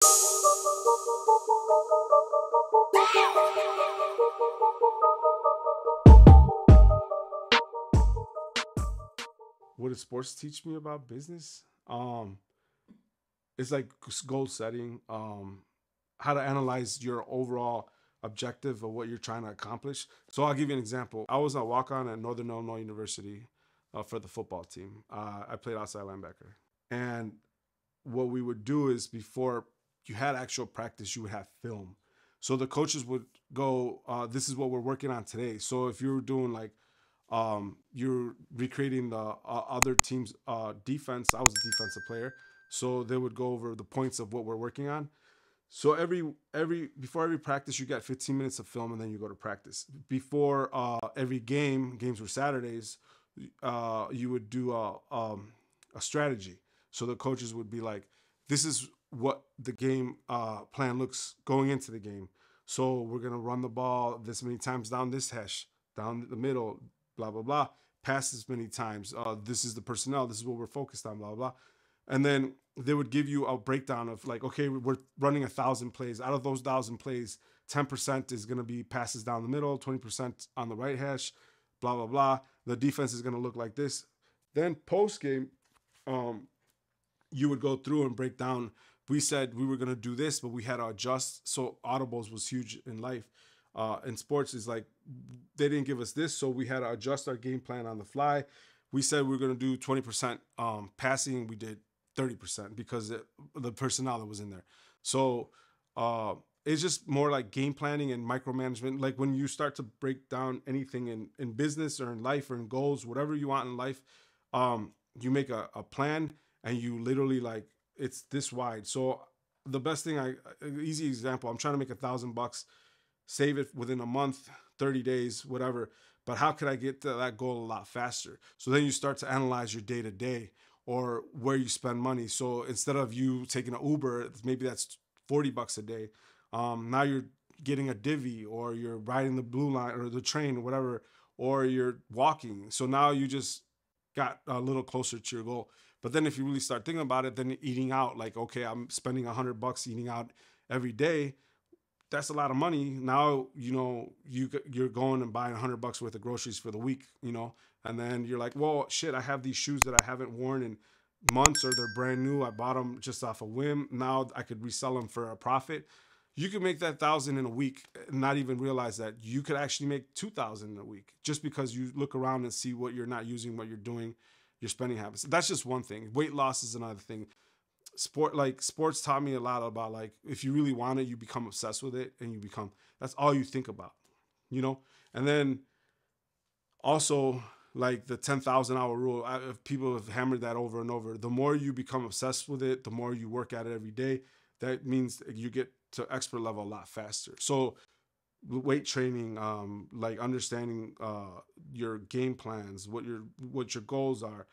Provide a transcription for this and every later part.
What did sports teach me about business? It's like goal setting, how to analyze your overall objective of what you're trying to accomplish. So I'll give you an example. I was a walk-on at Northern Illinois University for the football team. I played outside linebacker, and what we would do is before you had actual practice, you would have film. So the coaches would go, "This is what we're working on today." So if you were doing like you're recreating the other team's defense. I was a defensive player, so they would go over the points of what we're working on. So every before every practice, you get 15 minutes of film, and then you go to practice. Before every games were Saturdays, you would do a strategy. So the coaches would be like, "This is what the game plan looks going into the game. So we're gonna run the ball this many times down this hash, down the middle, blah blah blah. Pass this many times. This is the personnel. This is what we're focused on. Blah blah." And then they would give you a breakdown of like, okay, we're running 1,000 plays. Out of those 1,000 plays, 10% is gonna be passes down the middle, 20% on the right hash, blah blah blah. The defense is gonna look like this. Then post game, um, you would go through and break down. We said we were gonna do this, but we had to adjust. So audibles was huge in life. In sports is like they didn't give us this, so we had to adjust our game plan on the fly. We said we were gonna do 20% passing, we did 30% because the personnel that was in there. So it's just more like game planning and micromanagement. Like when you start to break down anything in business or in life or in goals, whatever you want in life, you make a plan and you literally like it's this wide. So the best thing easy example, I'm trying to make $1,000, save it within a month, 30 days, whatever. But how could I get to that goal a lot faster? So then you start to analyze your day to day or where you spend money. So instead of you taking an Uber, maybe that's $40 a day. Now you're getting a divvy or you're riding the blue line or the train or whatever, or you're walking. So now you just got a little closer to your goal. But then if you really start thinking about it, then eating out, like, okay, I'm spending $100 eating out every day. That's a lot of money. Now, you're going and buying $100 worth of groceries for the week, and then you're like, well, shit, I have these shoes that I haven't worn in months or they're brand new. I bought them just off a whim. Now I could resell them for a profit. You could make that 1,000 in a week and not even realize that you could actually make 2,000 in a week just because you look around and see what you're not using, what you're doing, your spending habits. That's just one thing. Weight loss is another thing. Sports taught me a lot about like if you really want it, you become obsessed with it and that's all you think about, you know. And then also like the 10,000 hour rule. If people have hammered that over and over, the more you become obsessed with it, the more you work at it every day. That means you get to expert level a lot faster. So weight training, like understanding your game plans, what your goals are.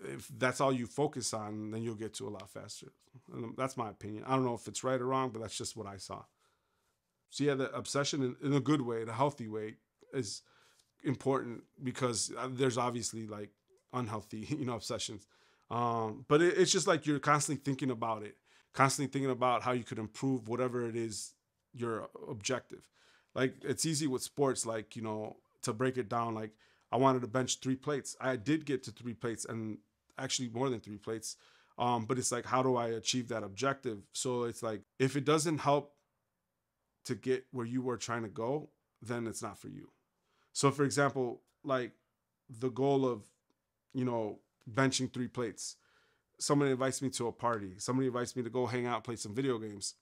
If that's all you focus on, then you'll get to a lot faster. And that's my opinion. I don't know if it's right or wrong, but that's just what I saw. So yeah, the obsession in a good way, the healthy way, is important because there's obviously like unhealthy, obsessions. But it's just like you're constantly thinking about it, constantly thinking about how you could improve whatever it is your objective. Like it's easy with sports, like to break it down. Like I wanted to bench 3 plates. I did get to 3 plates, and actually more than 3 plates. But it's like, how do I achieve that objective? So it's like if it doesn't help to get where you were trying to go, then it's not for you. So for example, like the goal of, you know, benching 3 plates. Somebody invites me to a party. Somebody invites me to go hang out, play some video games.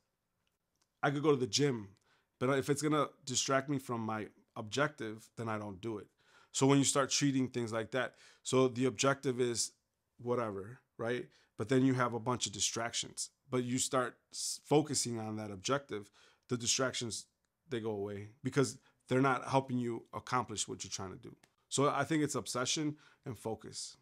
I could go to the gym, but if it's gonna distract me from my objective, then I don't do it. So when you start treating things like that, so the objective is whatever, right? But then you have a bunch of distractions. But you start focusing on that objective, the distractions, they go away because they're not helping you accomplish what you're trying to do. So I think it's obsession and focus.